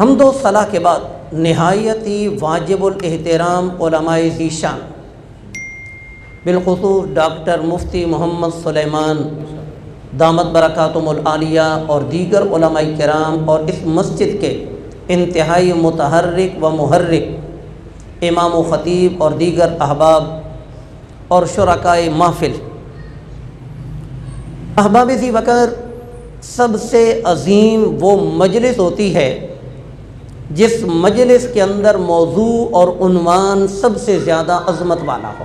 حمد و ثنا کے بعد نہایت ہی واجب الاحترام علماء ذی شان، بالخصوص ڈاکٹر مفتی محمد سلیمان دامت برکاتہم العالیہ اور دیگر علماء کرام اور اس مسجد کے انتہائی متحرک و محرک امام و خطیب اور دیگر احباب اور شرکائے محفل، احباب ذی وقار، سب سے عظیم وہ مجلس ہوتی ہے جس مجلس کے اندر موضوع اور عنوان سب سے زیادہ عظمت والا ہو۔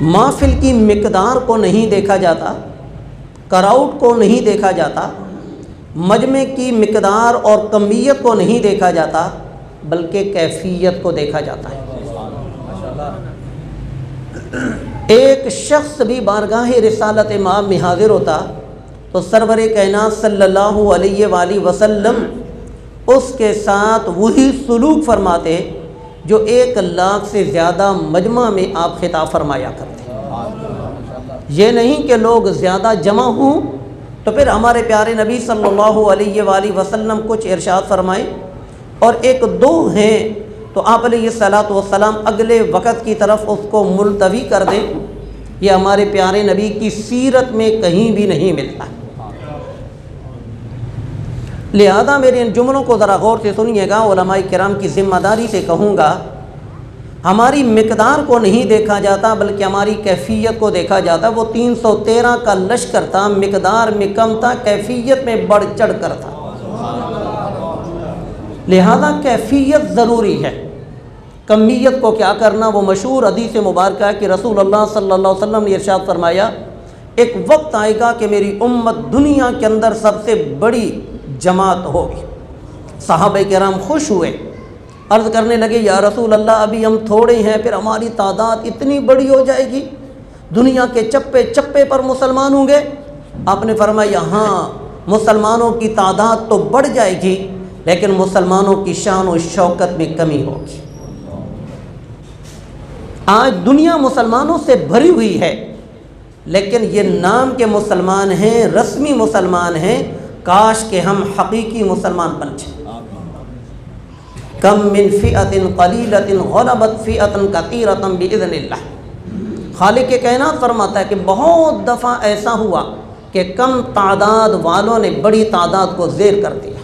محفل کی مقدار کو نہیں دیکھا جاتا، کراؤڈ کو نہیں دیکھا جاتا، مجمع کی مقدار اور کمیت کو نہیں دیکھا جاتا، بلکہ کیفیت کو دیکھا جاتا ہے۔ ایک شخص بھی بارگاہ رسالت مآب میں حاضر ہوتا تو سرور کائنات صلی اللہ علیہ وآلہ وسلم اس کے ساتھ وہی سلوک فرماتے جو 1,00,000 سے زیادہ مجمع میں آپ خطاب فرمایا کرتے۔ یہ نہیں کہ لوگ زیادہ جمع ہوں تو پھر ہمارے پیارے نبی صلی اللہ علیہ وآلہ وسلم کچھ ارشاد فرمائیں، اور 1-2 ہیں تو آپ علیہ الصلوۃ والسلام اگلے وقت کی طرف اس کو ملتوی کر دیں۔ یہ ہمارے پیارے نبی کی سیرت میں کہیں بھی نہیں ملتا۔ لہذا میرے ان جملوں کو ذرا غور سے سنیے گا، علماء کرام کی ذمہ داری سے کہوں گا، ہماری مقدار کو نہیں دیکھا جاتا بلکہ ہماری کیفیت کو دیکھا جاتا۔ وہ 313 کا لشکر تھا، مقدار میں کم تھا، کیفیت میں بڑھ چڑھ کر تھا۔ لہذا کیفیت ضروری ہے، کمیت کو کیا کرنا۔ وہ مشہور حدیث مبارکہ ہے کہ رسول اللہ صلی اللہ علیہ وسلم نے ارشاد فرمایا، ایک وقت آئے گا کہ میری امت دنیا کے اندر سب سے بڑی جماعت ہوگی۔ صحابہ کرام خوش ہوئے، عرض کرنے لگے، یا رسول اللہ ابھی ہم تھوڑے ہیں، پھر ہماری تعداد اتنی بڑی ہو جائے گی، دنیا کے چپے چپے پر مسلمان ہوں گے؟ آپ نے فرمایا، ہاں مسلمانوں کی تعداد تو بڑھ جائے گی لیکن مسلمانوں کی شان و شوکت میں کمی ہوگی۔ آج دنیا مسلمانوں سے بھری ہوئی ہے لیکن یہ نام کے مسلمان ہیں، رسمی مسلمان ہیں، کاش کہ ہم حقیقی مسلمان بن جائیں۔ کم من فئۃ قلیلۃ غلبت فئۃ کثیرۃ باذن اللہ۔ خالق کائنات فرماتا ہے کہ بہت دفعہ ایسا ہوا کہ کم تعداد والوں نے بڑی تعداد کو زیر کر دیا۔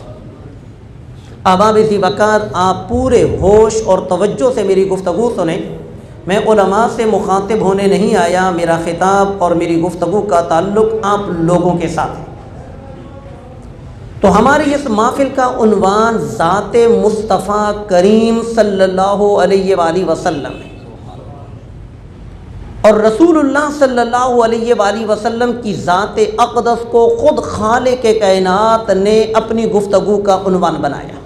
احباب ذی وقار، آپ پورے ہوش اور توجہ سے میری گفتگو سنیں۔ میں علماء سے مخاطب ہونے نہیں آیا، میرا خطاب اور میری گفتگو کا تعلق آپ لوگوں کے ساتھ ہے۔ تو ہماری اس محفل کا عنوان ذات مصطفیٰ کریم صلی اللہ علیہ وآلہ وسلم ہے، اور رسول اللہ صلی اللہ علیہ وآلہ وسلم کی ذات اقدس کو خود خالق کائنات نے اپنی گفتگو کا عنوان بنایا۔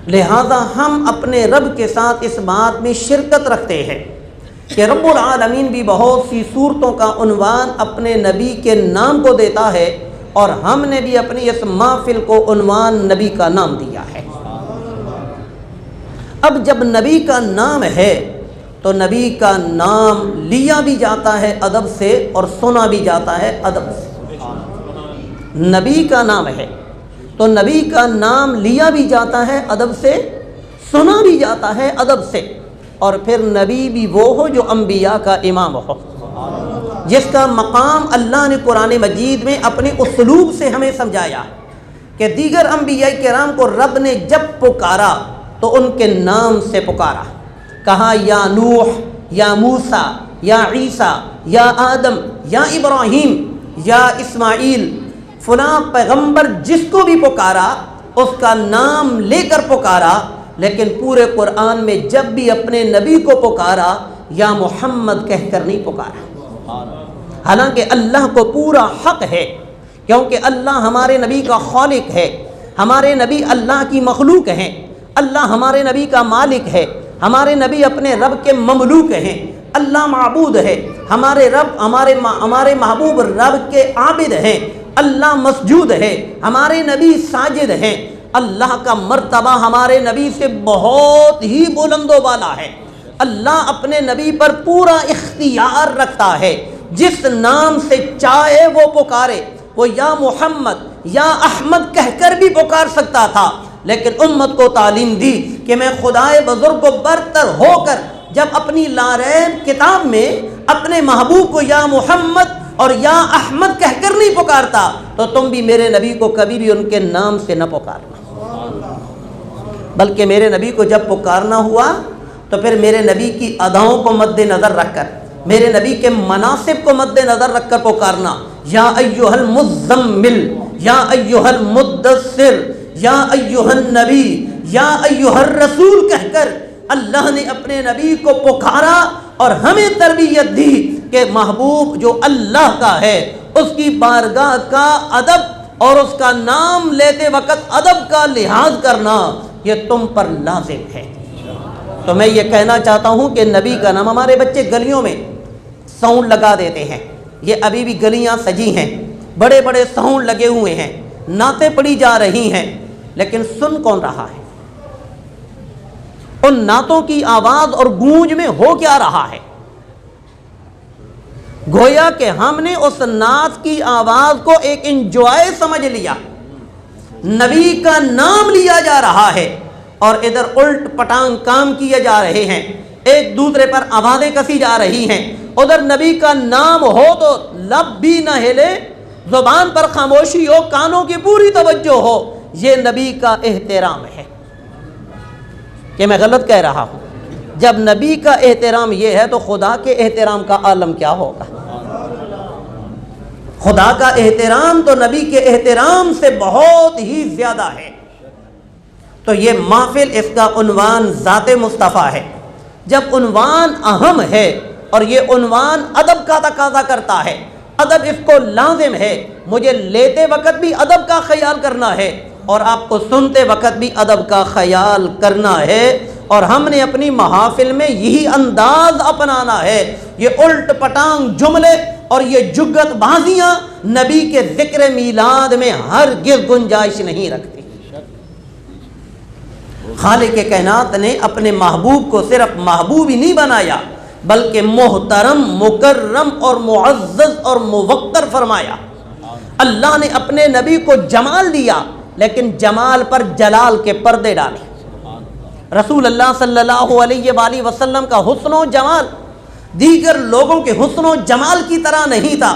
لہذا ہم اپنے رب کے ساتھ اس بات میں شرکت رکھتے ہیں کہ رب العالمین بھی بہت سی صورتوں کا عنوان اپنے نبی کے نام کو دیتا ہے، اور ہم نے بھی اپنی اس محفل کو عنوان نبی کا نام دیا ہے۔ اب جب نبی کا نام ہے تو نبی کا نام لیا بھی جاتا ہے ادب سے اور سنا بھی جاتا ہے ادب سے۔ نبی کا نام ہے تو نبی کا نام لیا بھی جاتا ہے ادب سے، سنا بھی جاتا ہے ادب سے، اور پھر نبی بھی وہ ہو جو انبیاء کا امام ہو، جس کا مقام اللہ نے قرآن مجید میں اپنے اسلوب سے ہمیں سمجھایا کہ دیگر انبیاء کرام کو رب نے جب پکارا تو ان کے نام سے پکارا، کہا یا نوح، یا موسیٰ، یا عیسیٰ، یا آدم، یا ابراہیم، یا اسماعیل، فلاں پیغمبر جس کو بھی پکارا اس کا نام لے کر پکارا۔ لیکن پورے قرآن میں جب بھی اپنے نبی کو پکارا یا محمد کہہ کر نہیں پکارا، حالانکہ اللہ کو پورا حق ہے، کیونکہ اللہ ہمارے نبی کا خالق ہے، ہمارے نبی اللہ کی مخلوق ہیں، اللہ ہمارے نبی کا مالک ہے، ہمارے نبی اپنے رب کے مملوک ہیں، اللہ معبود ہے، ہمارے رب ہمارے محبوب رب کے عابد ہیں، اللہ مسجود ہے، ہمارے نبی ساجد ہیں۔ اللہ کا مرتبہ ہمارے نبی سے بہت ہی بلند و بالا ہے۔ اللہ اپنے نبی پر پورا اختیار رکھتا ہے، جس نام سے چاہے وہ پکارے، وہ یا محمد، یا احمد کہہ کر بھی پکار سکتا تھا، لیکن امت کو تعلیم دی کہ میں خدائے بزرگ کو برتر ہو کر جب اپنی لاریب کتاب میں اپنے محبوب کو یا محمد اور یا احمد کہہ کر نہیں پکارتا، تو تم بھی میرے نبی کو کبھی بھی ان کے نام سے نہ پکارنا، بلکہ میرے نبی کو جب پکارنا ہوا تو پھر میرے نبی کی اداؤں کو مد نظر رکھ کر، میرے نبی کے مناسب کو مد نظر رکھ کر پکارنا، یا ایھا المزمل، یا ایھا المدثر، یا ایھا النبی، یا ایھا الرسول کہہ کر اللہ نے اپنے نبی کو پکارا اور ہمیں تربیت دی کہ محبوب جو اللہ کا ہے اس کی بارگاہ کا ادب اور اس کا نام لیتے وقت ادب کا لحاظ کرنا یہ تم پر لازم ہے۔ تو میں یہ کہنا چاہتا ہوں کہ نبی کا نام، ہمارے بچے گلیوں میں ساؤنڈ لگا دیتے ہیں، یہ ابھی بھی گلیاں سجی ہیں، بڑے بڑے ساؤنڈ لگے ہوئے ہیں، نعتیں پڑھی جا رہی ہیں، لیکن سن کون رہا ہے؟ ان نعتوں کی آواز اور گونج میں ہو کیا رہا ہے؟ گویا کہ ہم نے اس نعت کی آواز کو ایک انجوائے سمجھ لیا، نبی کا نام لیا جا رہا ہے اور ادھر الٹ پٹانگ کام کیے جا رہے ہیں، ایک دوسرے پر آوازیں کسی جا رہی ہیں، ادھر نبی کا نام ہو تو لب بھی نہ ہلے، زبان پر خاموشی ہو، کانوں کی پوری توجہ ہو۔ یہ نبی کا احترام ہے کہ میں غلط کہہ رہا ہوں؟ جب نبی کا احترام یہ ہے تو خدا کے احترام کا عالم کیا ہوگا؟ خدا کا احترام تو نبی کے احترام سے بہت ہی زیادہ ہے۔ تو یہ محفل، اس کا عنوان ذات مصطفیٰ ہے۔ جب عنوان اہم ہے اور یہ عنوان ادب کا تقاضا کرتا ہے، ادب اس کو لازم ہے، مجھے لیتے وقت بھی ادب کا خیال کرنا ہے اور آپ کو سنتے وقت بھی ادب کا خیال کرنا ہے، اور ہم نے اپنی محافل میں یہی انداز اپنانا ہے۔ یہ الٹ پٹانگ جملے اور یہ جگت بازیاں نبی کے ذکر میلاد میں ہرگز گنجائش نہیں رکھتی۔ خالق کائنات نے اپنے محبوب کو صرف محبوب ہی نہیں بنایا بلکہ محترم، مکرم اور معزز اور موقر فرمایا۔ اللہ نے اپنے نبی کو جمال دیا لیکن جمال پر جلال کے پردے ڈالے۔ رسول اللہ صلی اللہ علیہ وآلہ وسلم کا حسن و جمال دیگر لوگوں کے حسن و جمال کی طرح نہیں تھا،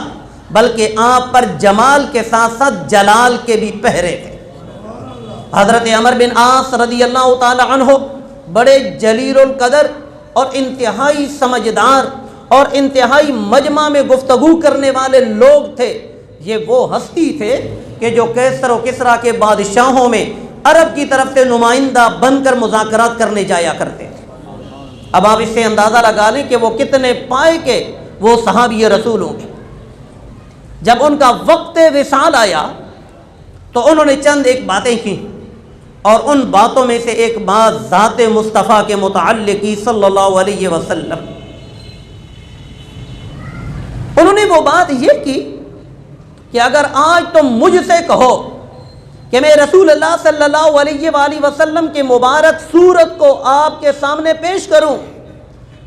بلکہ آپ پر جمال کے ساتھ ساتھ جلال کے بھی پہرے تھے۔ حضرت عمر بن عاص رضی اللہ تعالی عنہ بڑے جلیل القدر اور انتہائی سمجھدار اور انتہائی مجمع میں گفتگو کرنے والے لوگ تھے۔ یہ وہ ہستی تھے کہ جو کیسر و کسریٰ کے بادشاہوں میں عرب کی طرف سے نمائندہ بن کر مذاکرات کرنے جایا کرتے تھے۔ اب آپ اس سے اندازہ لگا لیں کہ وہ کتنے پائے کے وہ صحابی رسول ہوں گے۔ جب ان کا وقت وصال آیا تو انہوں نے چند ایک باتیں کی، اور ان باتوں میں سے ایک بات ذات مصطفیٰ کے متعلق کی صلی اللہ علیہ وسلم۔ انہوں نے وہ بات یہ کی کہ اگر آج تم مجھ سے کہو کہ میں رسول اللہ صلی اللہ علیہ وآلہ وسلم کے مبارک صورت کو آپ کے سامنے پیش کروں،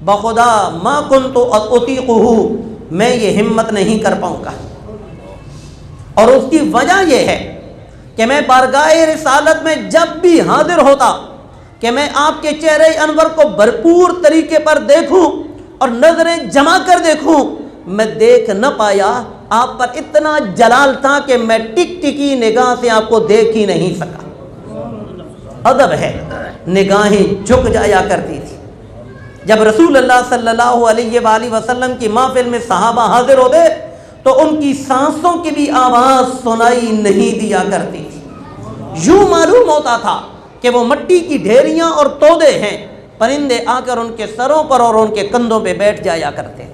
بخدا ما کنت اطیقہ، میں یہ ہمت نہیں کر پاؤں گا۔ اور اس کی وجہ یہ ہے کہ میں بارگاہ رسالت میں جب بھی حاضر ہوتا کہ میں آپ کے چہرے انور کو بھرپور طریقے پر دیکھوں اور نظریں جما کر دیکھوں، میں دیکھ نہ پایا۔ آپ پر اتنا جلال تھا کہ میں ٹک ٹکی نگاہ سے آپ کو دیکھ ہی نہیں سکا۔ ادب ہے، نگاہیں جھک جایا کرتی تھی۔ جب رسول اللہ صلی اللہ علیہ وآلہ وسلم کی محفل میں صحابہ حاضر ہوتے تو ان کی سانسوں کی بھی آواز سنائی نہیں دیا کرتی تھی۔ یوں معلوم ہوتا تھا کہ وہ مٹی کی ڈھیریاں اور تودے ہیں، پرندے آ کر ان کے سروں پر اور ان کے کندھوں پہ بیٹھ جایا کرتے تھے۔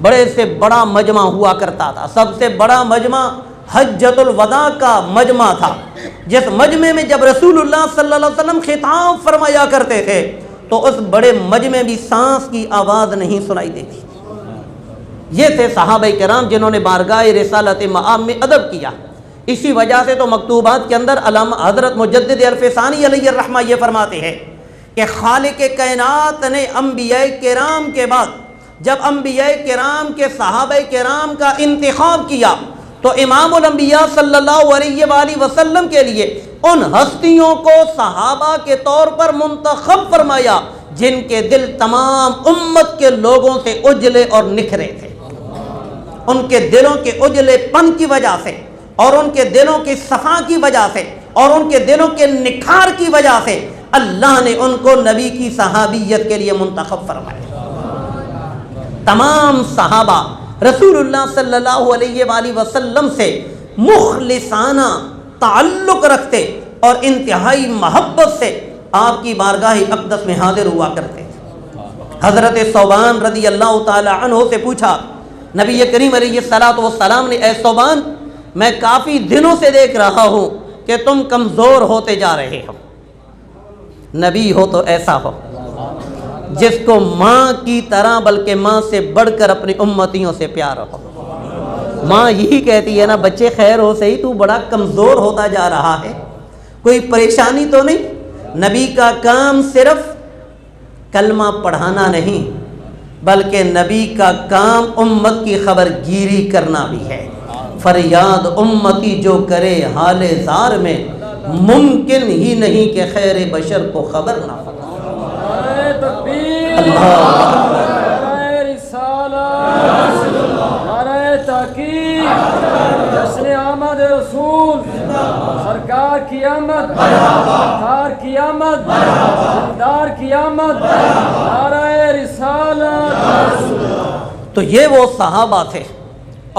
بڑے سے بڑا مجمع ہوا کرتا تھا، سب سے بڑا مجمع حجۃ الوداع کا مجمع تھا، جس مجمع میں جب رسول اللہ صلی اللہ علیہ وسلم خطاب فرمایا کرتے تھے تو اس بڑے مجمع بھی سانس کی آواز نہیں سنائی دیتی۔ یہ تھے صحابہ کرام جنہوں نے بارگاہ رسالت مآب میں ادب کیا۔ اسی وجہ سے تو مکتوبات کے اندر علامہ حضرت مجدد الفسانی علیہ الرحمہ یہ فرماتے ہیں کہ خالق کائنات نے انبیاء کرام کے بعد جب انبیاء کرام کے صحابہ کرام کا انتخاب کیا تو امام الانبیاء صلی اللہ علیہ وآلہ وسلم کے لیے ان ہستیوں کو صحابہ کے طور پر منتخب فرمایا جن کے دل تمام امت کے لوگوں سے اجلے اور نکھرے تھے. ان کے دلوں کے اجلے پن کی وجہ سے اور ان کے دلوں کی صفا کی وجہ سے اور ان کے دلوں کے نکھار کی وجہ سے اللہ نے ان کو نبی کی صحابیت کے لیے منتخب فرمایا. تمام صحابہ رسول اللہ صلی اللہ علیہ وآلہ وسلم سے مخلصانہ تعلق رکھتے اور انتہائی محبت سے آپ کی بارگاہ اقدس میں حاضر ہوا کرتے. حضرت ثوبان رضی اللہ تعالی عنہ سے پوچھا نبی کریم علیہ السلام نے، اے ثوبان میں کافی دنوں سے دیکھ رہا ہوں کہ تم کمزور ہوتے جا رہے ہو. نبی ہو تو ایسا ہو جس کو ماں کی طرح بلکہ ماں سے بڑھ کر اپنی امتیوں سے پیار ہو. ماں یہی کہتی ہے نا، بچے خیر ہو صحیح، تو بڑا کمزور ہوتا جا رہا ہے، کوئی پریشانی تو نہیں؟ نبی کا کام صرف کلمہ پڑھانا نہیں بلکہ نبی کا کام امت کی خبر گیری کرنا بھی ہے. فریاد امتی جو کرے حال زار میں، ممکن ہی نہیں کہ خیر بشر کو خبر نہ ہو. جشن آمد رسول سرکار کی آمد، سرکار کی آمد، دار کی آمد، نعرہ رسالت. تو یہ وہ صحابہ تھے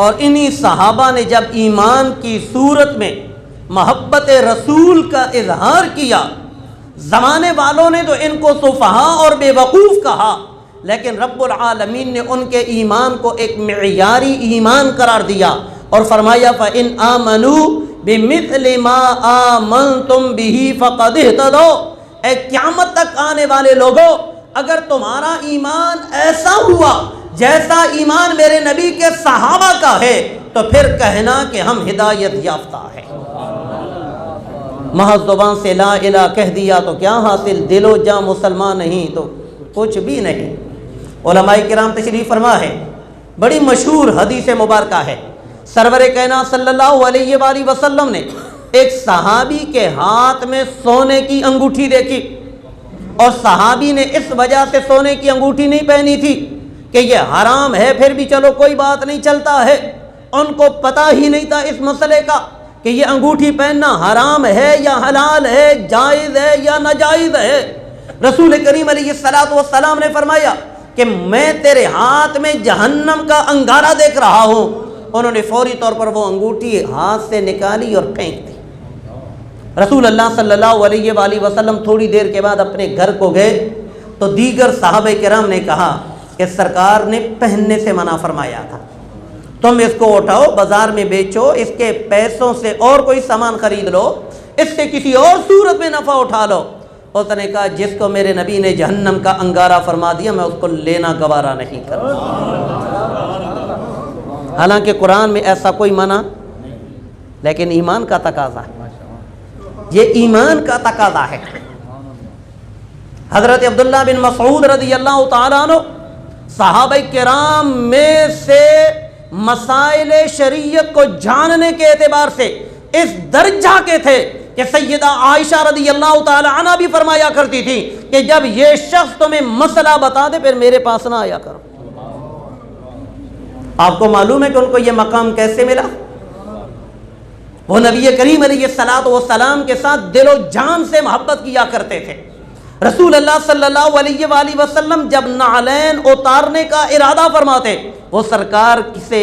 اور انہی صحابہ نے جب ایمان کی صورت میں محبت رسول کا اظہار کیا، زمانے والوں نے تو ان کو سفہا اور بے وقوف کہا، لیکن رب العالمین نے ان کے ایمان کو ایک معیاری ایمان قرار دیا اور فرمایا فَإِنْ آمَنُوا بِمِثْلِ مَا آمَنْتُمْ بِهِ فَقَدْ اهْتَدَوْا. اے قیامت تک آنے والے لوگوں، اگر تمہارا ایمان ایسا ہوا جیسا ایمان میرے نبی کے صحابہ کا ہے تو پھر کہنا کہ ہم ہدایت یافتہ ہیں. محض زبان سے لا الہ کہہ دیا تو کیا حاصل، دل و جاں مسلمان نہیں تو کچھ بھی نہیں. علماء کرام تشریف فرما ہے، بڑی مشہور حدیث مبارکہ ہے. سرور کائنات صلی اللہ علیہ وآلہ وسلم نے ایک صحابی کے ہاتھ میں سونے کی انگوٹھی دیکھی اور صحابی نے اس وجہ سے سونے کی انگوٹھی نہیں پہنی تھی کہ یہ حرام ہے، پھر بھی چلو کوئی بات نہیں چلتا ہے. ان کو پتہ ہی نہیں تھا اس مسئلے کا کہ یہ انگوٹھی پہننا حرام ہے یا حلال ہے، جائز ہے یا ناجائز ہے. رسول کریم علیہ السلام نے فرمایا کہ میں تیرے ہاتھ میں جہنم کا انگارہ دیکھ رہا ہوں. انہوں نے فوری طور پر وہ انگوٹھی ہاتھ سے نکالی اور پھینک دی. رسول اللہ صلی اللہ علیہ وآلہ وسلم تھوڑی دیر کے بعد اپنے گھر کو گئے تو دیگر صحابہ کرام نے کہا کہ سرکار نے پہننے سے منع فرمایا تھا، تم اس کو اٹھاؤ بازار میں بیچو، اس کے پیسوں سے اور کوئی سامان خرید لو، اس سے کسی اور صورت میں نفع اٹھا لو. اس نے کہا جس کو میرے نبی نے جہنم کا انگارہ فرما دیا میں اس کو لینا گوارا نہیں کرتا. حالانکہ قرآن میں ایسا کوئی منع لیکن ایمان کا تقاضا ہے، یہ ایمان کا تقاضا ہے. حضرت عبداللہ بن مسعود رضی اللہ تعالیٰ عنہ صحابہ کرام میں سے مسائل شریعت کو جاننے کے اعتبار سے اس درجہ کے تھے کہ سیدہ عائشہ رضی اللہ تعالی عنہ بھی فرمایا کرتی تھی کہ جب یہ شخص تمہیں مسئلہ بتا دے پھر میرے پاس نہ آیا کرو. آپ کو معلوم ہے کہ ان کو یہ مقام کیسے ملا؟ وہ نبی کریم علیہ السلام کے ساتھ دل و جان سے محبت کیا کرتے تھے. رسول اللہ صلی اللہ علیہ وآلہ وسلم جب نعلین اتارنے کا ارادہ فرماتے وہ سرکار سے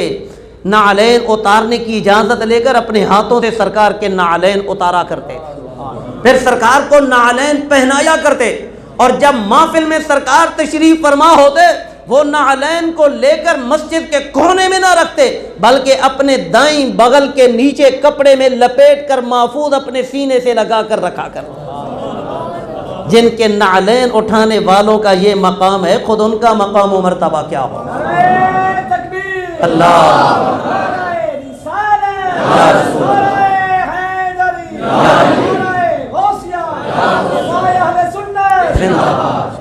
نعلین اتارنے کی اجازت لے کر اپنے ہاتھوں سے سرکار کے نعلین اتارا کرتے تھے، پھر سرکار کو نعلین پہنایا کرتے. اور جب محفل میں سرکار تشریف فرما ہوتے وہ نعلین کو لے کر مسجد کے کونے میں نہ رکھتے بلکہ اپنے دائیں بغل کے نیچے کپڑے میں لپیٹ کر محفوظ اپنے سینے سے لگا کر رکھا کرتے. جن کے نعلین اٹھانے والوں کا یہ مقام ہے، خود ان کا مقام و مرتبہ کیا ہو. اللہ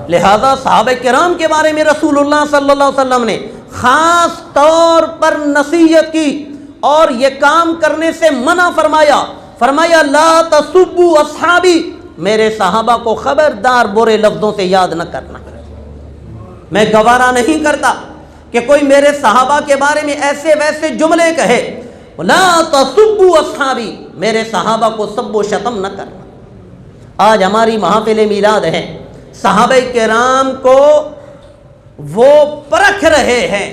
لہذا صحابہ کرام کے بارے میں رسول اللہ صلی اللہ علیہ وسلم نے خاص طور پر نصیحت کی اور یہ کام کرنے سے منع فرمایا، فرمایا لا تسبوا اصحابی، میرے صحابہ کو خبردار برے لفظوں سے یاد نہ کرنا، میں گوارا نہیں کرتا کہ کوئی میرے صحابہ کے بارے میں ایسے ویسے جملے کہے، لا تسبوا اصحابی، میرے صحابہ کو سب و شتم نہ کرنا۔ آج ہماری محافل میلاد ہے، صحابہ کرام کو وہ پرکھ رہے ہیں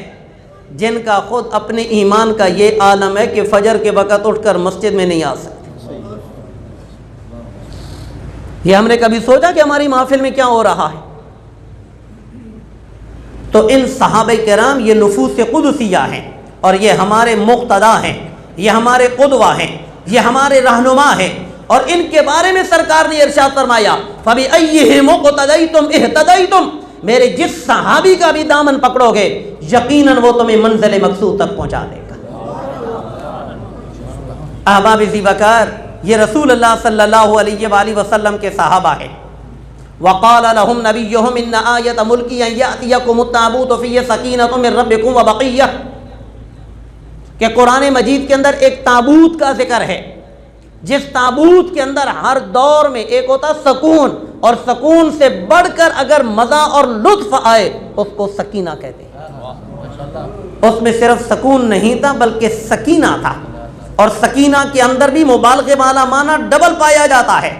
جن کا خود اپنے ایمان کا یہ عالم ہے کہ فجر کے وقت اٹھ کر مسجد میں نہیں آ سکتے۔ یہ ہم نے کبھی سوچا کہ ہماری محفل میں کیا ہو رہا ہے؟ تو ان صحابہ کرام یہ نفوس قدسیہ ہیں، اور یہ ہمارے مقتدا ہیں، یہ ہمارے قدوہ ہیں، یہ ہمارے رہنما ہیں، اور ان کے بارے میں سرکار نے ارشاد فرمایا فَبِأَيِّهِمْ اقْتَدَيْتُمْ اهْتَدَيْتُمْ، میرے جس صحابی کا بھی دامن پکڑو گے یقیناً وہ تمہیں منزل مقصود تک پہنچا دے گا۔ احباب ذی وقار، یہ رسول اللہ صلی اللہ علیہ وآلہ وسلم کے صحابہ ہیں۔ وَقَالَ لَهُمْ نَبِيُّهُمْ إِنَّ آيَةَ مُلْكِي أَن يَأْتِيَكُمُ التَّابُوتُ فِيهِ سَكِينَةٌ مِّن رَّبِّكُمْ وَبَقِيَّةٌ، کہ قرآن مجید کے اندر ایک تابوت کا ذکر ہے، جس تابوت کے اندر ہر دور میں ایک ہوتا سکون، اور سکون سے بڑھ کر اگر مزہ اور لطف آئے اس کو سکینہ کہتے ہیں۔ اس میں صرف سکون نہیں تھا بلکہ سکینہ تھا، اور سکینہ کے اندر بھی مبالغے والا معنی ڈبل پایا جاتا ہے،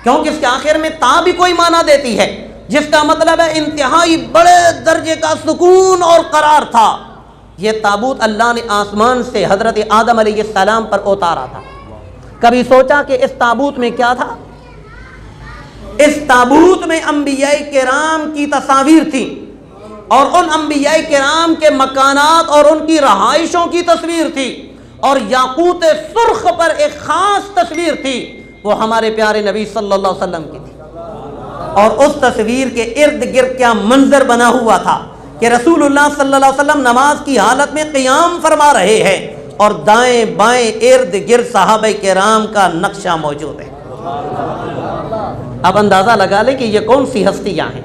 کیونکہ اس کے آخر میں تا بھی کوئی معنی دیتی ہے، جس کا مطلب ہے انتہائی بڑے درجے کا سکون اور قرار تھا۔ یہ تابوت اللہ نے آسمان سے حضرت آدم علیہ السلام پر اتارا تھا۔ کبھی سوچا کہ اس تابوت میں کیا تھا؟ اس تابوت میں انبیاء کرام کی تصاویر تھی، اور ان انبیاء کرام کے مکانات اور ان کی رہائشوں کی تصویر تھی، اور یاقوت سرخ پر ایک خاص تصویر تھی، وہ ہمارے پیارے نبی صلی اللہ علیہ وسلم کی تھی۔ اور اس تصویر کے ارد گرد کیا منظر بنا ہوا تھا کہ رسول اللہ صلی اللہ علیہ وسلم نماز کی حالت میں قیام فرما رہے ہیں، اور دائیں بائیں ارد گرد صحابہ کرام کا نقشہ موجود ہے۔ اب اندازہ لگا لیں کہ یہ کون سی ہستیاں ہیں۔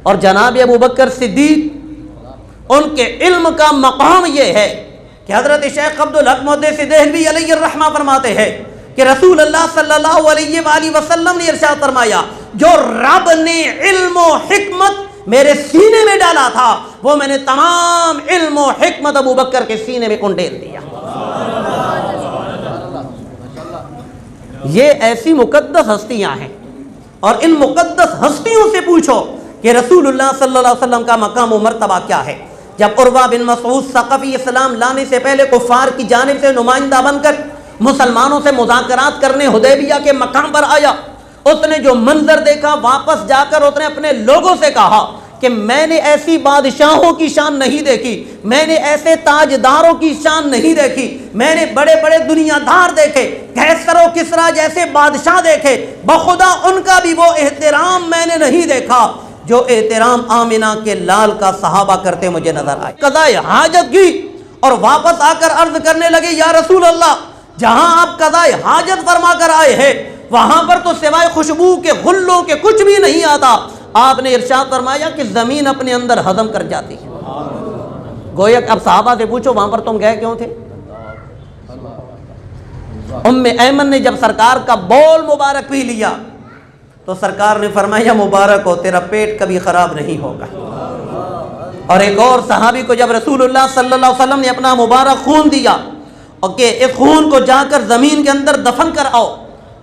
اور جناب ابو بکر صدیق، ان کے علم کا مقام یہ ہے کہ حضرت شیخ عبدالحق محدث دہلوی علیہ الرحمہ فرماتے ہیں کہ رسول اللہ صلی اللہ علیہ وآلہ وسلم نے ارشاد فرمایا جو رب نے علم و حکمت میرے سینے میں ڈالا تھا وہ میں نے تمام علم و حکمت ابو بکر کے سینے میں انڈیل دیا۔ یہ ایسی مقدس ہستیاں ہیں، اور ان مقدس ہستیوں سے پوچھو کہ رسول اللہ صلی اللہ علیہ وسلم کا مقام و مرتبہ کیا ہے۔ جب عروہ بن مسعود ثقفی اسلام لانے سے پہلے کفار کی جانب سے نمائندہ بن کر مسلمانوں سے مذاکرات کرنے حدیبیہ کے مقام پر آیا، اس نے جو منظر دیکھا واپس جا کر اس نے اپنے لوگوں سے کہا کہ میں نے ایسی بادشاہوں کی شان نہیں دیکھی، میں نے ایسے تاجداروں کی شان نہیں دیکھی، میں نے بڑے بڑے دنیا دار دیکھے، قیصر و کسریٰ جیسے بادشاہ دیکھے، بخدا ان کا بھی وہ احترام میں نے نہیں دیکھا جو احترام آمنہ کے لال کا صحابہ کرتے مجھے نظر آئے۔ قضاء حاجت کی اور واپس آ کر عرض کرنے لگے یا رسول اللہ، جہاں آپ قضاء حاجت فرما کر آئے ہیں وہاں پر تو سوائے خوشبو کے غلوں کے کچھ بھی نہیں آتا۔ آپ نے ارشاد فرمایا کہ زمین اپنے اندر ہضم کر جاتی ہے۔ گویا اب صحابہ سے پوچھو وہاں پر تم گئے کیوں تھے؟ ام ایمن نے جب سرکار کا بول مبارک پی لیا تو سرکار نے فرمایا مبارک ہو، تیرا پیٹ کبھی خراب نہیں ہوگا۔ اور ایک اور صحابی کو جب رسول اللہ صلی اللہ علیہ وسلم نے اپنا مبارک خون دیا اور کہ اس خون کو جا کر زمین کے اندر دفن کر آؤ،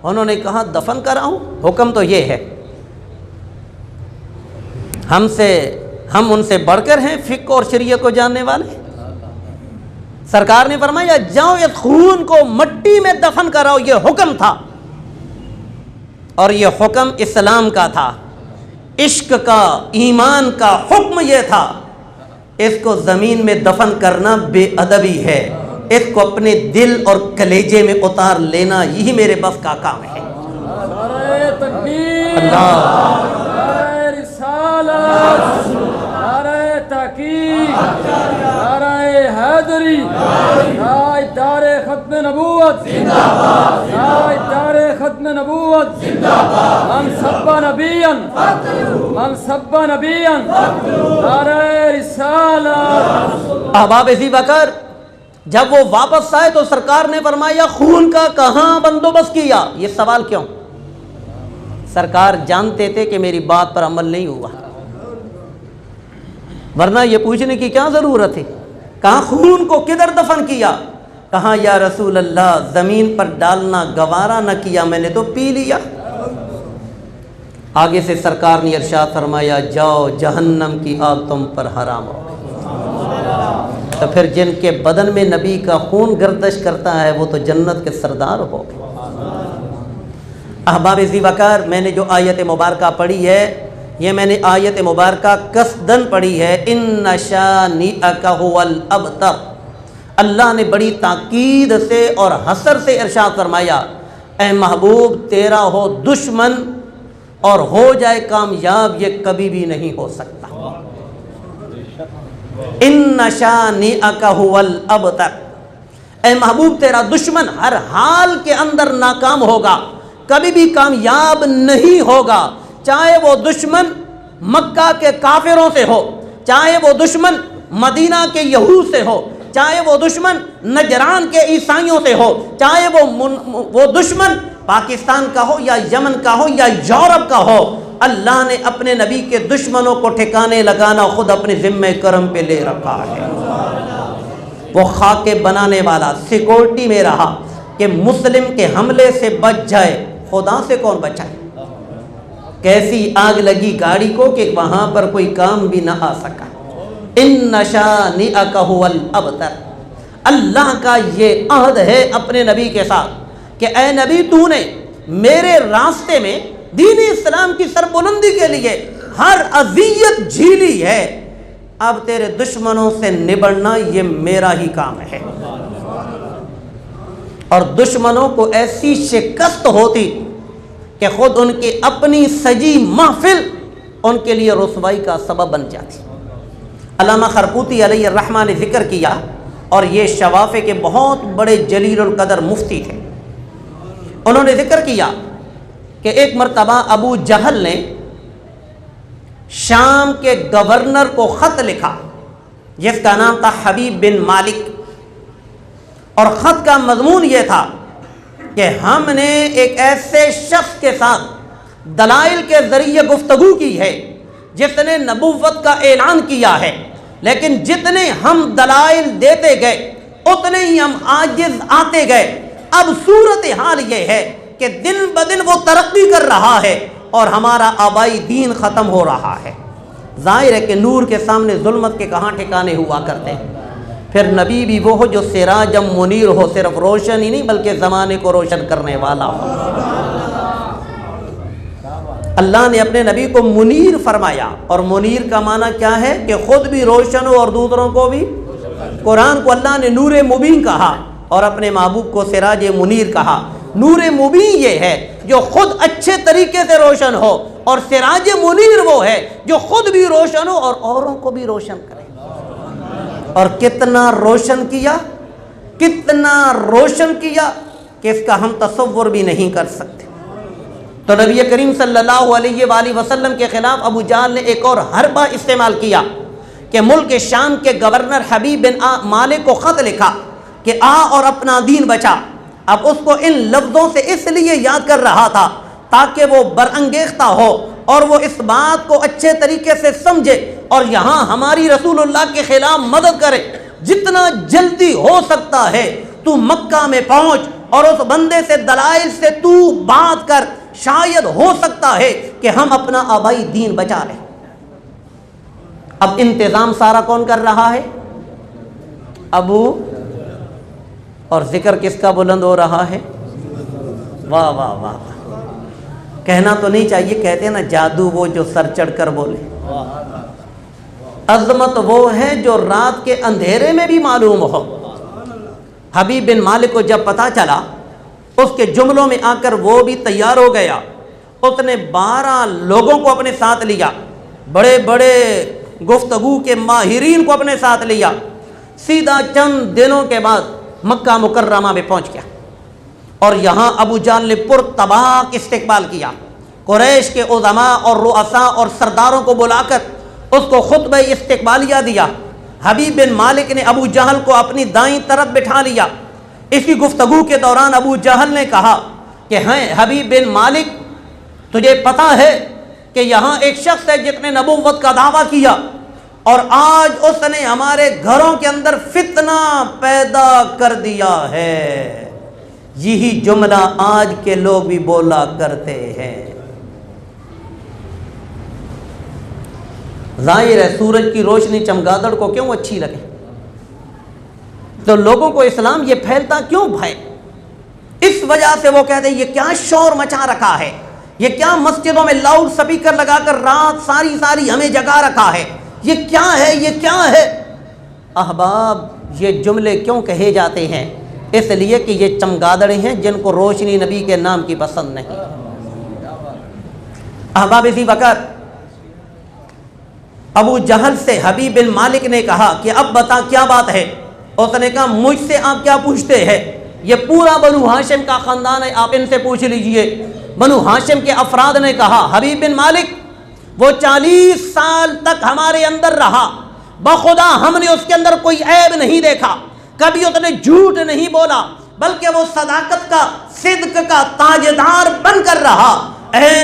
انہوں نے کہا دفن کر آؤں؟ حکم تو یہ ہے، ہم ان سے بڑھ کر ہیں فقہ اور شریعت کو جاننے والے۔ سرکار نے فرمایا جاؤ اس خون کو مٹی میں دفن کراؤ، یہ حکم تھا، اور یہ حکم اسلام کا تھا، عشق کا، ایمان کا حکم یہ تھا۔ اس کو زمین میں دفن کرنا بے ادبی ہے، اس کو اپنے دل اور کلیجے میں اتار لینا یہی میرے بس کا کام ہے۔ نعرہ تکبیر، اللہ، نعرہ رسالت، نعرہ تحقیق، نعرہ حیدری، تاجدار ختم نبوت، تاجدار ختم نبوت، من سب نبیا، من سب نبیا، نعرہ رسالت۔ احباب ذی بکر، جب وہ واپس آئے تو سرکار نے فرمایا خون کا کہاں بندوبست کیا؟ یہ سوال کیوں؟ سرکار جانتے تھے کہ میری بات پر عمل نہیں ہوا، ورنہ یہ پوچھنے کی کیا ضرورت ہے؟ کہاں خون کو کدھر دفن کیا؟ کہاں یا رسول اللہ زمین پر ڈالنا گوارا نہ کیا، میں نے تو پی لیا۔ آگے سے سرکار نے ارشاد فرمایا جاؤ جہنم کی آگ تم پر حرام ہو۔ تو پھر جن کے بدن میں نبی کا خون گردش کرتا ہے وہ تو جنت کے سردار ہو گئے۔ احباب ذی وقار، میں نے جو آیت مبارکہ پڑھی ہے یہ میں نے آیت مبارکہ قصداً پڑھی ہے، ان شانئک ھو الابتر۔ اللہ نے بڑی تاکید سے اور حسر سے ارشاد فرمایا اے محبوب تیرا ہو دشمن اور ہو جائے کامیاب، یہ کبھی بھی نہیں ہو سکتا۔ ان شانئک ھو الابتر، اے محبوب تیرا دشمن ہر حال کے اندر ناکام ہوگا، کبھی بھی کامیاب نہیں ہوگا، چاہے وہ دشمن مکہ کے کافروں سے ہو، چاہے وہ دشمن مدینہ کے یہود سے ہو، چاہے وہ دشمن نجران کے عیسائیوں سے ہو، چاہے وہ دشمن پاکستان کا ہو یا یمن کا ہو یا یورپ کا ہو، اللہ نے اپنے نبی کے دشمنوں کو ٹھکانے لگانا خود اپنے ذمہ کرم پہ لے رکھا ہے۔ وہ خاکے بنانے والا سیکورٹی میں رہا کہ مسلم کے حملے سے بچ جائے، خدا سے کون بچائے؟ کیسی آگ لگی گاڑی کو کہ وہاں پر کوئی کام بھی نہ آ سکا۔ ان شانئک ھو الابتر، اللہ کا یہ عہد ہے اپنے نبی کے ساتھ کہ اے نبی تو نے میرے راستے میں دین اسلام کی سربلندی کے لیے ہر اذیت جھیلی ہے، اب تیرے دشمنوں سے نبڑنا یہ میرا ہی کام ہے۔ اور دشمنوں کو ایسی شکست ہوتی کہ خود ان کی اپنی سجی محفل ان کے لیے رسوائی کا سبب بن جاتی۔ علامہ خرقوطی علیہ الرحمہ نے ذکر کیا، اور یہ شوافے کے بہت بڑے جلیل القدر مفتی تھے، انہوں نے ذکر کیا کہ ایک مرتبہ ابو جہل نے شام کے گورنر کو خط لکھا جس کا نام تھا حبیب بن مالک، اور خط کا مضمون یہ تھا کہ ہم نے ایک ایسے شخص کے ساتھ دلائل کے ذریعے گفتگو کی ہے جس نے نبوت کا اعلان کیا ہے، لیکن جتنے ہم دلائل دیتے گئے اتنے ہی ہم عاجز آتے گئے۔ اب صورتحال یہ ہے کہ دن بدن وہ ترقی کر رہا ہے اور ہمارا آبائی دین ختم ہو رہا ہے۔ ظاہر ہے کہ نور کے سامنے ظلمت کے کہاں ٹھکانے ہوا کرتے ہیں۔ پھر نبی بھی وہ ہو جو سراجم منیر ہو، صرف روشن ہی نہیں بلکہ زمانے کو روشن کرنے والا ہو۔ اللہ نے اپنے نبی کو منیر فرمایا، اور منیر کا معنی کیا ہے کہ خود بھی روشن ہو اور دوسروں کو بھی۔ قرآن کو اللہ نے نور مبین کہا اور اپنے محبوب کو سراج منیر کہا۔ نور مبین یہ ہے جو خود اچھے طریقے سے روشن ہو، اور سراج منیر وہ ہے جو خود بھی روشن ہو اور اوروں کو بھی روشن کرے۔ اور کتنا روشن کیا، کتنا روشن کیا کہ اس کا ہم تصور بھی نہیں کر سکتے۔ تو نبی کریم صلی اللہ علیہ وآلہ وسلم کے خلاف ابو جہل نے ایک اور حربہ استعمال کیا کہ ملک شام کے گورنر حبیب بن مالک کو خط لکھا کہ آ اور اپنا دین بچا۔ اب اس کو ان لفظوں سے اس لیے یاد کر رہا تھا تاکہ وہ برانگیختہ ہو اور وہ اس بات کو اچھے طریقے سے سمجھے اور یہاں ہماری رسول اللہ کے خلاف مدد کرے۔ جتنا جلدی ہو سکتا ہے تو مکہ میں پہنچ اور اس بندے سے دلائل سے تو بات کر، شاید ہو سکتا ہے کہ ہم اپنا آبائی دین بچا لیں۔ اب انتظام سارا کون کر رہا ہے؟ ابو، اور ذکر کس کا بلند ہو رہا ہے؟ واہ واہ واہ، کہنا تو نہیں چاہیے، کہتے ہیں نا جادو وہ جو سر چڑھ کر بولے، عظمت وہ ہے جو رات کے اندھیرے میں بھی معلوم ہو۔ حبیب بن مالک کو جب پتہ چلا، اس کے جملوں میں آ کر وہ بھی تیار ہو گیا۔ اس نے 12 لوگوں کو اپنے ساتھ لیا، بڑے بڑے گفتگو کے ماہرین کو اپنے ساتھ لیا، سیدھا چند دنوں کے بعد مکہ مکرمہ میں پہنچ گیا، اور یہاں ابو جہل نے پرتباک استقبال کیا۔ قریش کے عظماء اور رؤساء اور سرداروں کو بلا کر اس کو خطبہ استقبالیہ دیا، حبیب بن مالک نے ابو جہل کو اپنی دائیں طرف بٹھا لیا۔ اسی گفتگو کے دوران ابو جہل نے کہا کہ ہیں حبیب بن مالک، تجھے پتا ہے کہ یہاں ایک شخص ہے جس نے نبوت کا دعویٰ کیا اور آج اس نے ہمارے گھروں کے اندر فتنہ پیدا کر دیا ہے۔ یہی جملہ آج کے لوگ بھی بولا کرتے ہیں۔ ظاہر ہے سورج کی روشنی چمگادڑ کو کیوں اچھی لگے، تو لوگوں کو اسلام یہ پھیلتا کیوں بھائی؟ اس وجہ سے وہ کہتے ہیں یہ کیا شور مچا رکھا ہے، یہ کیا مسجدوں میں لاؤڈ سپیکر لگا کر رات ساری ہمیں جگا رکھا ہے، یہ کیا ہے، یہ کیا ہے؟ احباب، یہ جملے کیوں کہے جاتے ہیں؟ اس لیے کہ یہ چمگادڑے ہیں جن کو روشنی نبی کے نام کی پسند نہیں۔ احباب، اسی وقت ابو جہل سے حبیب بن مالک نے کہا کہ اب بتا کیا بات ہے؟ اس نے کہا مجھ سے آپ کیا پوچھتے ہیں؟ یہ پورا بنو ہاشم کا خاندان ہے، آپ ان سے پوچھ لیجئے۔ بنو ہاشم کے افراد نے کہا حبیب بن مالک وہ 40 سال تک ہمارے اندر رہا، بخدا ہم نے اس کے اندر کوئی عیب نہیں دیکھا، کبھی اس نے جھوٹ نہیں بولا، بلکہ وہ صداقت کا، صدق کا تاجدار بن کر رہا۔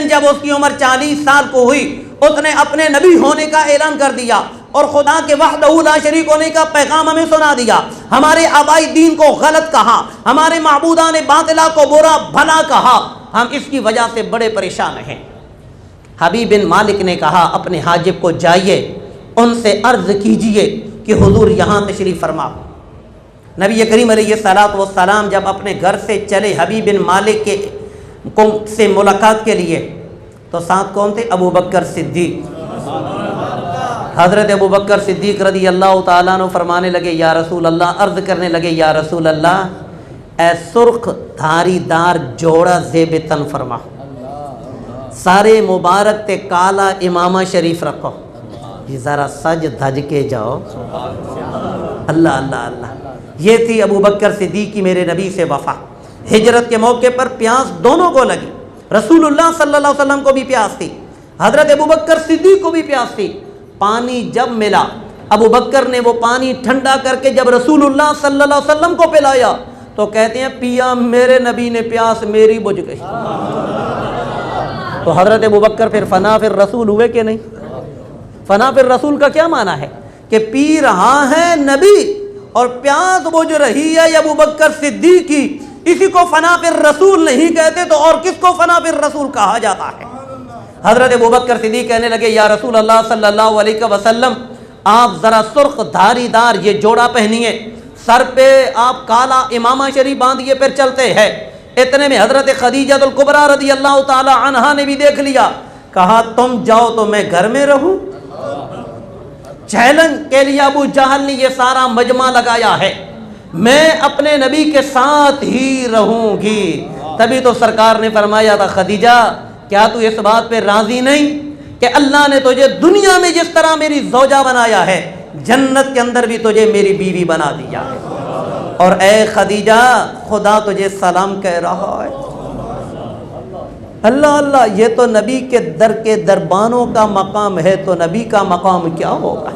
جب اس کی عمر 40 سال کو ہوئی، اس نے اپنے نبی ہونے کا اعلان کر دیا اور خدا کے وحدہ لا شریک ہونے کا پیغام ہمیں سنا دیا۔ ہمارے آبائی دین کو غلط کہا، ہمارے معبودان باطلہ کو برا بھلا کہا، ہم اس کی وجہ سے بڑے پریشان ہیں۔ حبیب بن مالک نے کہا اپنے حاجب کو جائیے، ان سے عرض کیجئے کہ حضور یہاں تشریف فرما۔ نبی کریم علیہ الصلوۃ والسلام جب اپنے گھر سے چلے حبیب بن مالک سے ملاقات کے لیے، تو ساتھ کون تھے؟ ابو بکر صدیق۔ حضرت ابو بکر صدیق رضی اللہ تعالیٰ عنہ فرمانے لگے یا رسول اللہ، عرض کرنے لگے یا رسول اللہ اے سرخ دھاری دار جوڑا زیب تن فرما، سارے مبارک تے کالا امامہ شریف رکھو، یہ ذرا سج دھج کے جاؤ۔ اللہ اللہ اللہ، یہ تھی ابو بکر صدیق کی میرے نبی سے وفا۔ ہجرت کے موقع پر پیاس دونوں کو لگی، رسول اللہ صلی اللہ علیہ وسلم کو بھی پیاس تھی، حضرت ابو بکر صدیق کو بھی پیاس تھی۔ پانی جب ملا، ابو بکر نے وہ پانی ٹھنڈا کر کے جب رسول اللہ صلی اللہ علیہ وسلم کو پلایا تو کہتے ہیں پیا میرے نبی نے، پیاس میری بجھ گئی۔ تو حضرت ابو بکر پھر فنا پھر رسول ہوئے کہ نہیں؟ فنا پھر رسول کا کیا معنی ہے؟ کہ پی رہا ہے نبی اور پیاس بجھ رہی ہے ابو بکر صدیق کی، اسی کو فنا پھر رسول نہیں کہتے تو اور کس کو فنا پھر رسول کہا جاتا ہے؟ حضرت ابو بکر صدیق کہنے لگے یا رسول اللہ صلی اللہ علیہ وسلم، آپ ذرا سرخ دھاری دار یہ جوڑا پہنیے، سر پہ آپ کالا امامہ شریف باندھیے، پھر چلتے ہیں۔ اتنے میں حضرت خدیجہ الکبریٰ رضی اللہ تعالی عنہا نے بھی دیکھ لیا، کہا تم جاؤ تو میں گھر میں رہوں؟ چیلنج کے لیے ابو جہل نے یہ سارا مجمع لگایا ہے، میں اپنے نبی کے ساتھ ہی رہوں گی۔ تبھی تو سرکار نے فرمایا تھا خدیجہ کیا تو اس بات پہ راضی نہیں کہ اللہ نے تجھے دنیا میں جس طرح میری زوجہ بنایا ہے، جنت کے اندر بھی تجھے میری بیوی بنا دیا ہے؟ اور اے خدیجہ خدا تجھے سلام کہہ رہا ہے۔ اللہ اللہ، یہ تو نبی کے در کے دربانوں کا مقام ہے، تو نبی کا مقام کیا ہوگا؟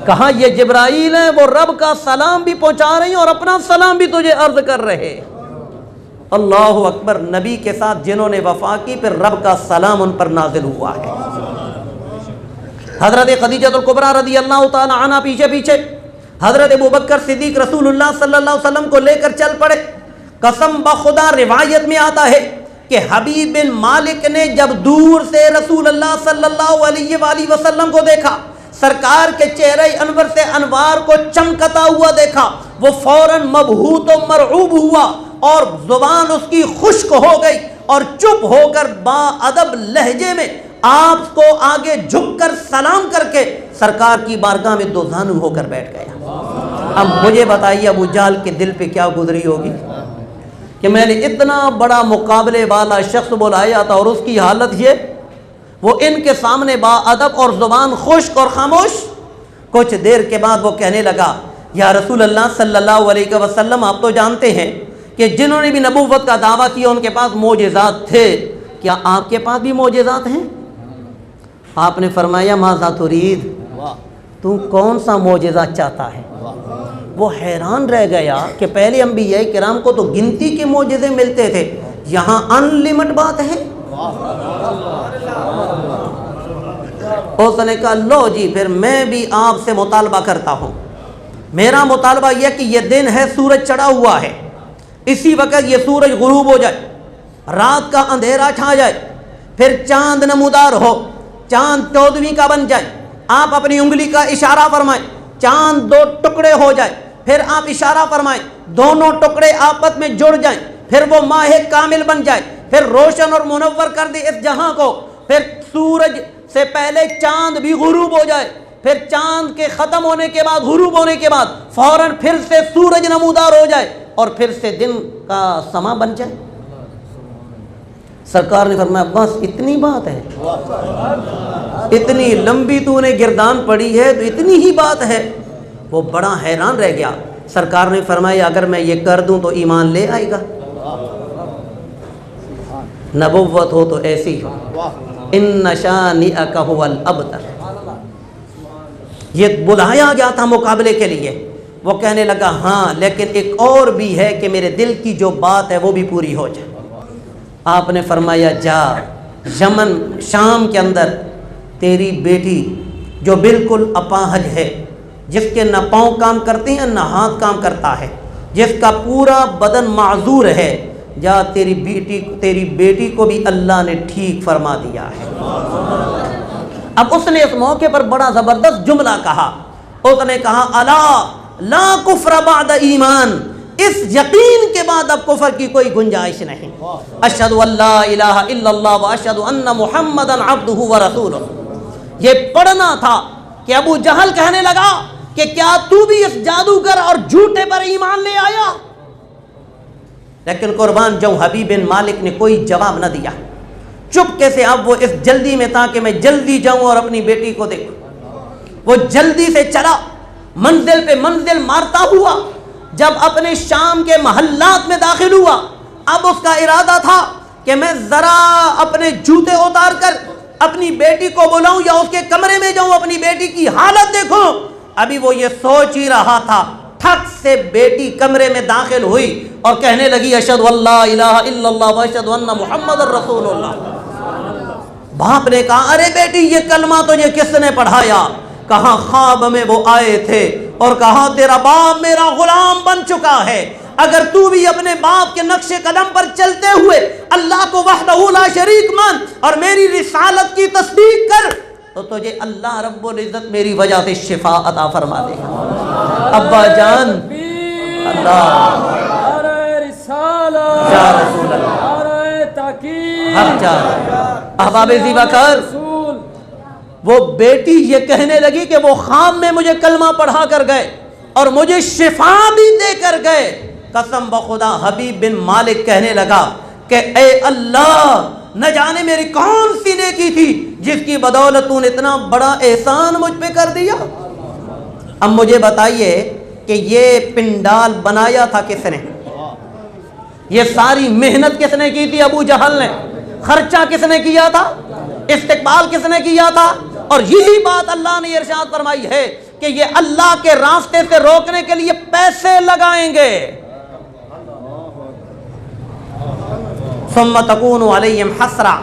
کہا یہ جبرائیل ہیں، وہ رب کا سلام بھی پہنچا رہی ہیں اور اپنا سلام بھی تجھے عرض کر رہے۔ اللہ اکبر، نبی کے ساتھ جنہوں نے وفا کی پھر رب کا سلام ان پر نازل ہوا ہے۔ حضرت خدیجہ الکبریٰ رضی اللہ تعالی عنہا پیچھے پیچھے، حضرت ابو بکر صدیق رسول اللہ صلی اللہ علیہ وسلم کو لے کر چل پڑے۔ قسم بخدا روایت میں آتا ہے کہ حبیب بن مالک نے جب دور سے رسول اللہ صلی اللہ علیہ وآلہ وسلم کو دیکھا، سرکار کے چہرے انور سے انوار کو چمکتا ہوا دیکھا، وہ فوراً مبہوت و مرعوب ہوا اور زبان اس کی خشک ہو گئی اور چپ ہو کر با ادب لہجے میں آپ کو آگے جھک کر سلام کر کے سرکار کی بارگاہ میں دو زانو ہو کر بیٹھ گیا۔ اب مجھے بتائیے ابو جہل کے دل پہ کیا گزری ہوگی کہ میں نے اتنا بڑا مقابلے والا شخص بلایا تھا اور اس کی حالت یہ، وہ ان کے سامنے با ادب اور زبان خشک اور خاموش۔ کچھ دیر کے بعد وہ کہنے لگا یا رسول اللہ صلی اللہ علیہ وسلم، آپ تو جانتے ہیں کہ جنہوں نے بھی نبوت کا دعویٰ کیا ان کے پاس معجزات تھے، کیا آپ کے پاس بھی معجزات ہیں؟ آپ نے فرمایا ماذا ترید، تو کون سا معجزہ چاہتا ہے؟ وہ حیران رہ گیا کہ پہلے انبیاء کرام کو تو گنتی کے معجزے ملتے تھے، یہاں ان لمٹ بات ہے۔ اس نے کہا لو جی پھر میں بھی آپ سے مطالبہ کرتا ہوں، میرا مطالبہ یہ کہ یہ دن ہے، سورج چڑھا ہوا ہے، اسی وقت یہ سورج غروب ہو جائے، رات کا اندھیرا چھا جائے، پھر چاند نمودار ہو، چاند 14ویں کا بن جائے، آپ اپنی انگلی کا اشارہ فرمائیں، چاند 2 ٹکڑے ہو جائے، پھر آپ اشارہ فرمائیں، دونوں ٹکڑے آپس میں جڑ جائیں، پھر وہ ماہ کامل بن جائے، پھر روشن اور منور کر دے اس جہاں کو، پھر سورج سے پہلے چاند بھی غروب ہو جائے، پھر چاند کے ختم ہونے کے بعد، غروب ہونے کے بعد فوراً پھر سے سورج نمودار ہو جائے اور پھر سے دن کا سما بن جائے۔ سرکار نے فرمایا بس اتنی بات ہے، اتنی لمبی تو نے گردان پڑی ہے تو اتنی ہی بات ہے۔ وہ بڑا حیران رہ گیا۔ سرکار نے فرمایا اگر میں یہ کر دوں تو ایمان لے آئے گا؟ نبوت ہو تو ایسی ہو، ان شانئک ھو الابتر۔ یہ بلایا گیا تھا مقابلے کے لیے، وہ کہنے لگا ہاں لیکن ایک اور بھی ہے کہ میرے دل کی جو بات ہے وہ بھی پوری ہو جائے۔ آپ نے فرمایا جا یمن شام کے اندر تیری بیٹی جو بالکل اپاہج ہے، جس کے نہ پاؤں کام کرتے ہیں نہ ہاتھ کام کرتا ہے، جس کا پورا بدن معذور ہے، جا تیری بیٹی کو بھی اللہ نے ٹھیک فرما دیا ہے۔ اب اس نے اس موقع پر بڑا زبردست جملہ کہا، اس نے کہا الا لا کفر بعد ایمان، اس یقین کے بعد اب کفر کی کوئی گنجائش نہیں۔ اشہد ان لا الہ الا اللہ واشہد ان محمدا عبدہ ورسولہ۔ یہ پڑھنا تھا کہ ابو جہل کہنے لگا کہ کیا تو بھی اس جادوگر اور جھوٹے پر ایمان لے آیا؟ لیکن قربان جاؤں حبیب بن مالک نے کوئی جواب نہ دیا، چپکے سے اب وہ اس جلدی میں تھا کہ میں جلدی جاؤں اور اپنی بیٹی کو دیکھوں۔ وہ جلدی سے چلا، منزل پہ منزل مارتا ہوا، جب اپنے شام کے محلات میں داخل ہوا اب اس کا ارادہ تھا کہ میں ذرا اپنے جوتے اتار کر اپنی بیٹی کو بلاؤں یا اس کے کمرے میں جاؤں، اپنی بیٹی کی حالت دیکھوں۔ ابھی وہ یہ سوچ ہی رہا تھا، ٹھک سے بیٹی کمرے میں داخل ہوئی اور کہنے لگی اشہد ان لا الہ الا اللہ واشہد ان محمد رسول اللہ۔ باپ نے کہا ارے بیٹی یہ کلمہ تجھے کس نے پڑھایا؟ کہا خواب میں وہ آئے تھے اور کہا تیرا باپ میرا غلام بن چکا ہے، اگر تو بھی اپنے باپ کے نقش قدم پر چلتے ہوئے اللہ کو وحدہ لا شریک مان اور میری رسالت کی تصدیق کر تو تجھے اللہ رب العزت میری وجہ سے شفا عطا فرما دے گا۔ ابا جان اللہ یا رسول اللہ ہر جان احباب زیبا کر، وہ بیٹی یہ کہنے لگی کہ وہ خواب میں مجھے کلمہ پڑھا کر گئے اور مجھے شفا بھی دے کر گئے۔ قسم بخدا حبیب بن مالک کہنے لگا کہ اے اللہ نہ جانے میری کون سی نیکی تھی جس کی بدولت تو نے اتنا بڑا احسان مجھ پہ کر دیا۔ اب مجھے بتائیے کہ یہ پنڈال بنایا تھا کس نے؟ یہ ساری محنت کس نے کی تھی؟ ابو جہل نے۔ خرچہ کس نے کیا تھا؟ استقبال کس نے کیا تھا؟ اور یہی بات اللہ نے ارشاد فرمائی ہے کہ یہ اللہ کے راستے سے روکنے کے لیے پیسے لگائیں گے۔ ثم تکون علیہم حسرہ،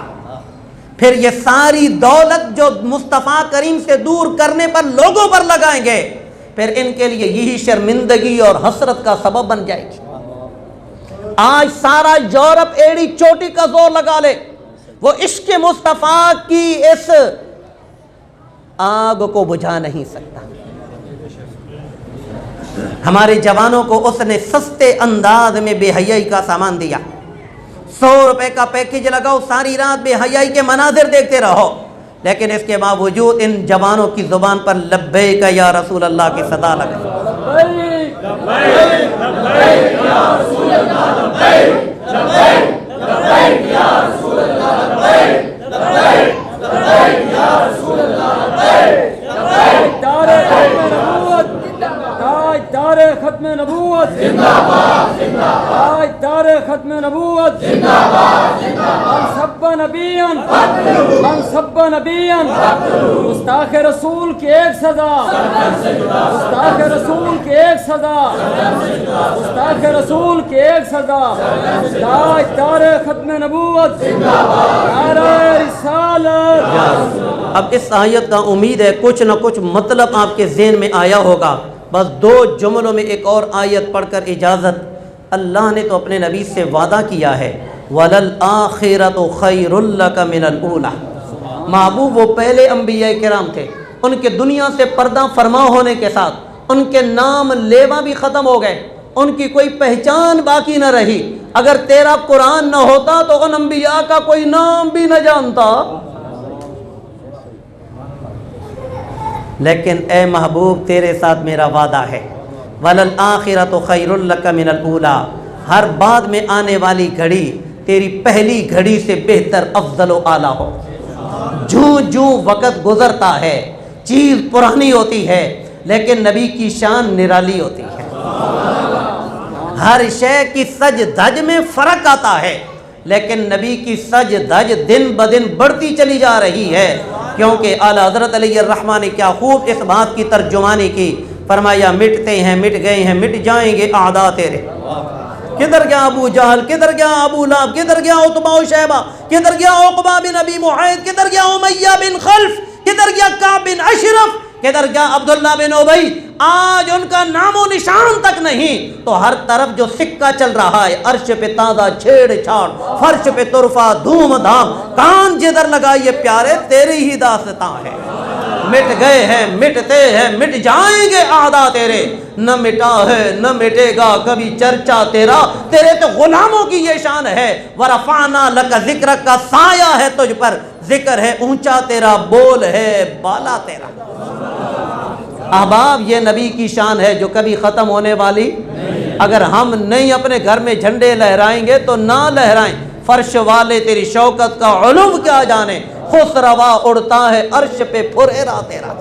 پھر یہ ساری دولت جو مصطفیٰ کریم سے دور کرنے پر لوگوں پر لگائیں گے، پھر ان کے لیے یہی شرمندگی اور حسرت کا سبب بن جائے گی۔ آج سارا یورپ ایڑی چوٹی کا زور لگا لے، وہ عشق مصطفیٰ کی اس آگ کو بجھا نہیں سکتا۔ ہمارے جوانوں کو اس نے سستے انداز میں بے حیائی کا سامان دیا، 100 روپے کا پیکج لگاؤ، ساری رات بے حیائی کے مناظر دیکھتے رہو، لیکن اس کے باوجود ان جوانوں کی زبان پر لبیک یا رسول اللہ کی صدا لگے۔ ختم نبوت زندہ باد، ختم نبوت نبوت زندہ باد من سب نبیا من سب نبیا گستاخ رسول کی ایک سزا گستاخ رسول کی ایک سزا گستاخ رسول کی ایک سزا تاجدار ختم نبوت نعرہ رسالت۔ اب اس آیت کا امید ہے کچھ نہ کچھ مطلب آپ کے ذہن میں آیا ہوگا، بس 2 جملوں میں ایک اور آیت پڑھ کر اجازت۔ اللہ نے تو اپنے نبی سے وعدہ کیا ہے وَلَلْآخِرَةُ خَيْرٌ لَكَ مِنَ الْأُولَى۔ محبوب وہ پہلے انبیاء کرام تھے، ان کے دنیا سے پردہ فرما ہونے کے ساتھ ان کے نام لیوا بھی ختم ہو گئے، ان کی کوئی پہچان باقی نہ رہی۔ اگر تیرا قرآن نہ ہوتا تو ان انبیاء کا کوئی نام بھی نہ جانتا۔ لیکن اے محبوب تیرے ساتھ میرا وعدہ ہے وَلَلْآخِرَةُ خَيْرٌ لَكَ مِنَ الْأُولَى، ہر بعد میں آنے والی گھڑی تیری پہلی گھڑی سے بہتر افضل و اعلیٰ ہو۔ جوں جوں وقت گزرتا ہے چیز پرانی ہوتی ہے، لیکن نبی کی شان نرالی ہوتی ہے۔ ہر شے کی سج دھج میں فرق آتا ہے، لیکن نبی کی سج دھج دن بدن بڑھتی چلی جا رہی ہے، کیونکہ اعلیٰ حضرت علیہ الرحمٰن نے کیا خوب اس بات کی ترجمانی کی، فرمایا مٹتے ہیں مٹ گئے ہیں مٹ جائیں گے اعداء تیرے۔ کدھر گیا ابو جہل، کدھر گیا ابو لہب، کدھر گیا عتبہ و شیبہ، کدھر گیا عقبہ بن ابی معیط، کدھر گیا امیہ بن خلف، کدھر گیا کعب بن اشرف، کدھر گیا عبداللہ بن ابی، آج ان کا نام و نشان تک نہیں۔ تو ہر طرف جو سکہ چل رہا ہے، عرش پہ تازہ چھیڑ چھاڑ، فرش پہ طرفہ دھوم دھام، کان جدھر لگائیے پیارے تیری ہی داستاں ہے۔ مٹ گئے ہیں مٹتے ہیں مٹ جائیں گے اعداء تیرے، نہ مٹا ہے نہ مٹے گا کبھی چرچا تیرا، تیرے تو غلاموں کی یہ شان ہے۔ ورفعنا لک ذکرک کا سایہ ہے تجھ پر، ذکر ہے اونچا تیرا، بول ہے بالا تیرا۔ احباب یہ نبی کی شان ہے جو کبھی ختم ہونے والی، اگر ہم نہیں اپنے گھر میں جھنڈے لہرائیں گے تو نہ لہرائیں، فرش والے تیری شوکت کا علم کیا جانے، خسروا اڑتا ہے عرش پہ پھریرا تیرا۔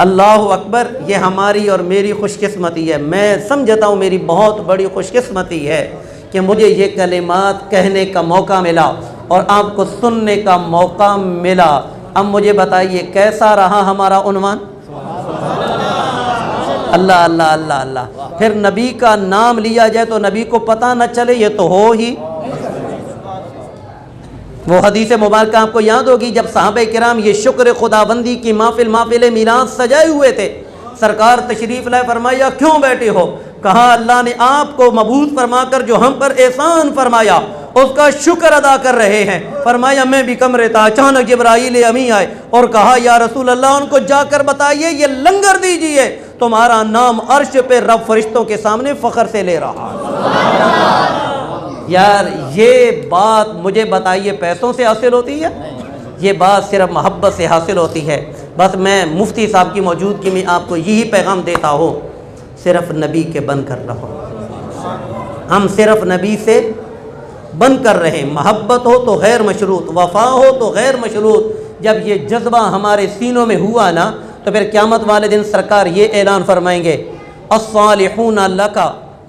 اللہ اکبر، یہ ہماری اور میری خوش قسمتی ہے، میں سمجھتا ہوں میری بہت بڑی خوش قسمتی ہے کہ مجھے یہ کلمات کہنے کا موقع ملا اور آپ کو سننے کا موقع ملا۔ اب مجھے بتائیے کیسا رہا ہمارا عنوان؟ اللہ اللہ اللہ اللہ۔ پھر نبی کا نام لیا جائے تو نبی کو پتہ نہ چلے، یہ تو ہو ہی۔ وہ حدیث مبارکہ آپ کو یاد ہوگی جب صحابہ کرام یہ شکر خداوندی کی محفل میلاد سجائے ہوئے تھے، سرکار تشریف لائے، فرمایا کیوں بیٹھے ہو؟ کہا اللہ نے آپ کو مبعوث فرما کر جو ہم پر احسان فرمایا اس کا شکر ادا کر رہے ہیں۔ فرمایا میں بھی کمرے تھا، اچانک جبرائیل امین آئے اور کہا یا رسول اللہ ان کو جا کر بتائیے یہ لنگر دیجئے، تمہارا نام عرش پہ رب فرشتوں کے سامنے فخر سے لے رہا ہے۔ یار یہ بات مجھے بتائیے پیسوں سے حاصل ہوتی ہے؟ یہ بات صرف محبت سے حاصل ہوتی ہے۔ بس میں مفتی صاحب کی موجودگی میں آپ کو یہی پیغام دیتا ہوں، صرف نبی کے بن کر رہو۔ ہم صرف نبی سے بن کر رہے، محبت ہو تو غیر مشروط، وفا ہو تو غیر مشروط۔ جب یہ جذبہ ہمارے سینوں میں ہوا نا تو پھر قیامت والے دن سرکار یہ اعلان فرمائیں گے الصالحون لک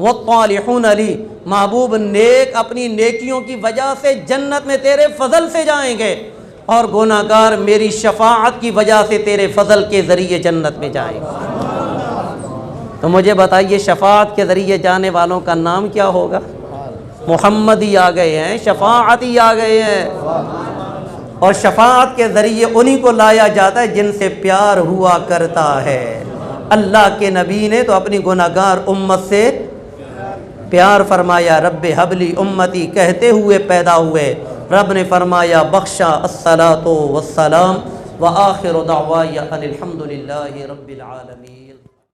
والطالحون لی، محبوب نیک اپنی نیکیوں کی وجہ سے جنت میں تیرے فضل سے جائیں گے، اور گناہگار میری شفاعت کی وجہ سے تیرے فضل کے ذریعے جنت میں جائیں گے۔ تو مجھے بتائیے شفاعت کے ذریعے جانے والوں کا نام کیا ہوگا؟ محمد ہی آ گئے ہیں، شفاعت ہی آ گئے ہیں، اور شفاعت کے ذریعے انہی کو لایا جاتا ہے جن سے پیار ہوا کرتا ہے۔ اللہ کے نبی نے تو اپنی گناہگار امت سے پیار فرمایا، رب حبلی امتی کہتے ہوئے پیدا ہوئے، رب نے فرمایا بخشا، الصلاۃ والسلام وآخر دعوایا ان الحمد للہ رب العالمین۔